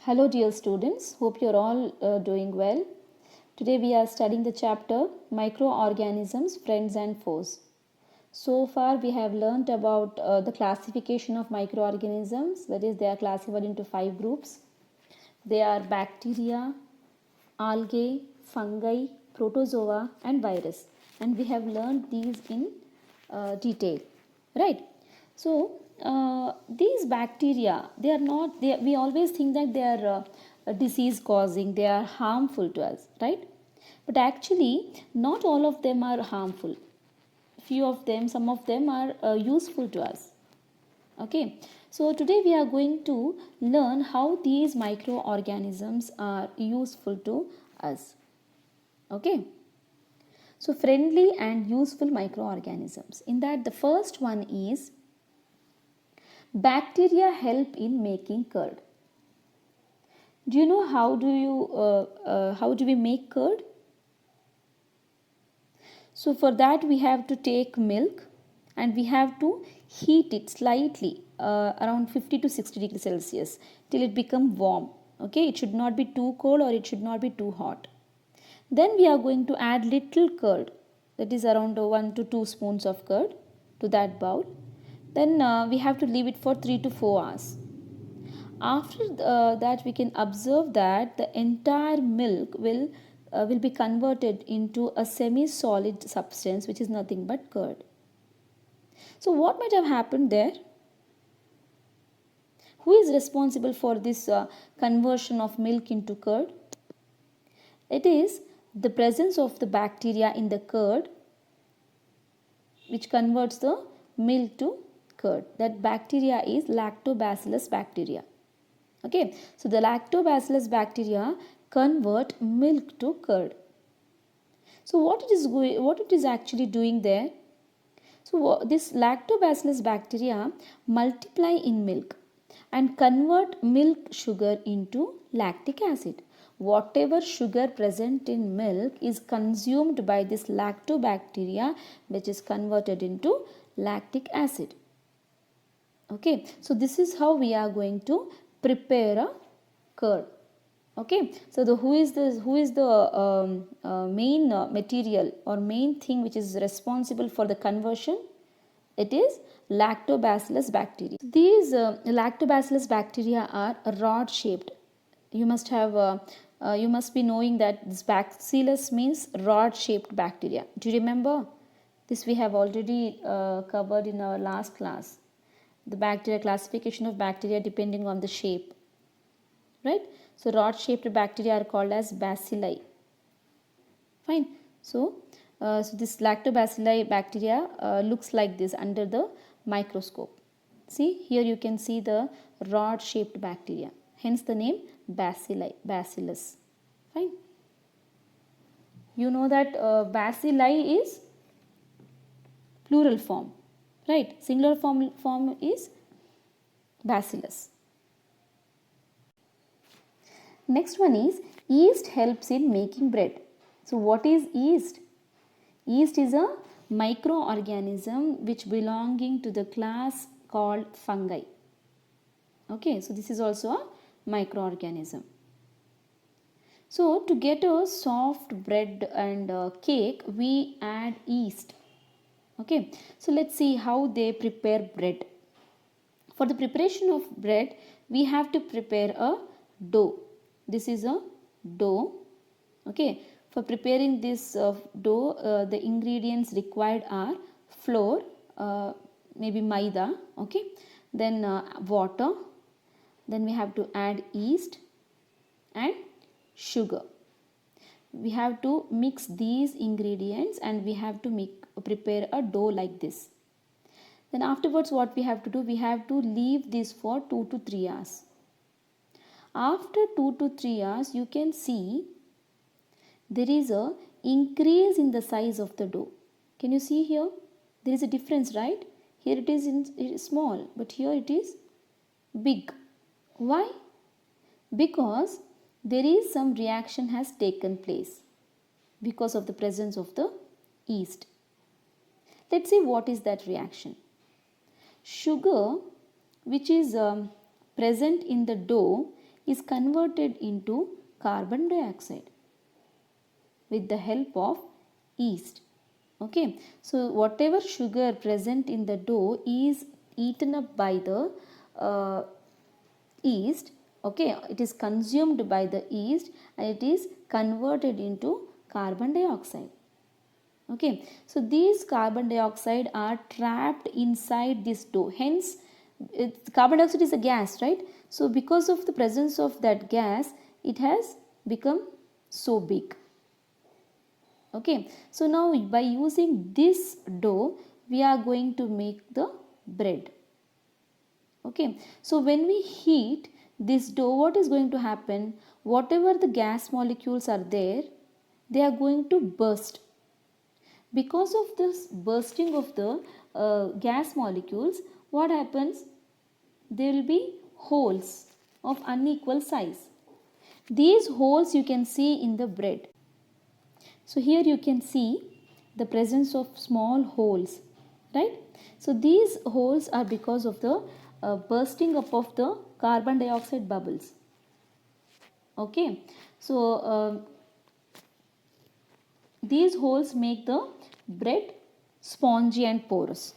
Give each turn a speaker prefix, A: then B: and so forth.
A: Hello dear students, hope you're all doing well. Today we are studying the chapter Microorganisms, Friends and Foes. So far we have learnt about the classification of microorganisms, that is they are classified into 5 groups. They are bacteria, algae, fungi, protozoa and virus, and we have learned these in detail, right? So these bacteria, they are not, we always think that they are disease causing, they are harmful to us, right? But actually not all of them are harmful. Few of them, some of them are useful to us. Okay, so today we are going to learn how these microorganisms are useful to us. Okay, so friendly and useful microorganisms. In that, the first one is bacteria help in making curd. Do you know how do we make curd? So for that we have to take milk and we have to heat it slightly around 50 to 60 degrees Celsius till it become warm. Okay, it should not be too cold or it should not be too hot. Then we are going to add little curd, that is around 1 to 2 spoons of curd to that bowl. Then we have to leave it for 3 to 4 hours. After that we can observe that the entire milk will be converted into a semi-solid substance which is nothing but curd. So what might have happened there? Who is responsible for this conversion of milk into curd? It is the presence of the bacteria in the curd which converts the milk to curd. That bacteria is lactobacillus bacteria. Okay, so the lactobacillus bacteria convert milk to curd. So what it is actually doing there? So this lactobacillus bacteria multiply in milk and convert milk sugar into lactic acid. Whatever sugar present in milk is consumed by this lactobacteria, which is converted into lactic acid. Okay, so this is how we are going to prepare a curd. Okay, so who is the main material or main thing which is responsible for the conversion? It is lactobacillus bacteria. These lactobacillus bacteria are rod shaped. You must be knowing that this bacillus means rod shaped bacteria. Do you remember? This we have already covered in our last class. The bacteria, classification of bacteria depending on the shape, right? So rod shaped bacteria are called as bacilli. Fine. So this lactobacilli bacteria looks like this under the microscope. See, here you can see the rod shaped bacteria, hence the name bacilli, bacillus. Fine. You know that bacilli is plural form, right? Singular form is bacillus. Next one is yeast helps in making bread. So what is yeast? Yeast is a microorganism which belonging to the class called fungi. Okay, so this is also a microorganism. So to get a soft bread and cake, we add yeast. Okay, so let's see how they prepare bread. For the preparation of bread, we have to prepare a dough. This is a dough. Okay, for preparing this dough, the ingredients required are flour, maybe maida, okay, then water, then we have to add yeast and sugar. We have to mix these ingredients and we have to prepare a dough like this. Then afterwards what we have to do, we have to leave this for 2 to 3 hours. After 2 to 3 hours, you can see there is a increase in the size of the dough. Can you see here? There is a difference, right? Here it is small, but here it is big. Why? Because there is some reaction has taken place. because of the presence of the yeast. Let's see what is that reaction. Sugar which is present in the dough is converted into carbon dioxide with the help of yeast. Okay, so whatever sugar present in the dough is eaten up by the yeast. Okay, it is consumed by the yeast and it is converted into carbon dioxide. Okay, so these carbon dioxide are trapped inside this dough. Hence, carbon dioxide is a gas, right? So because of the presence of that gas, it has become so big. Okay, so now by using this dough, we are going to make the bread. Okay, so when we heat this dough, what is going to happen? Whatever the gas molecules are there, they are going to burst. Because of this bursting of the gas molecules, what happens? There will be holes of unequal size. These holes you can see in the bread. So here you can see the presence of small holes, right? So these holes are because of the bursting up of the carbon dioxide bubbles. Okay, so these holes make the bread spongy and porous.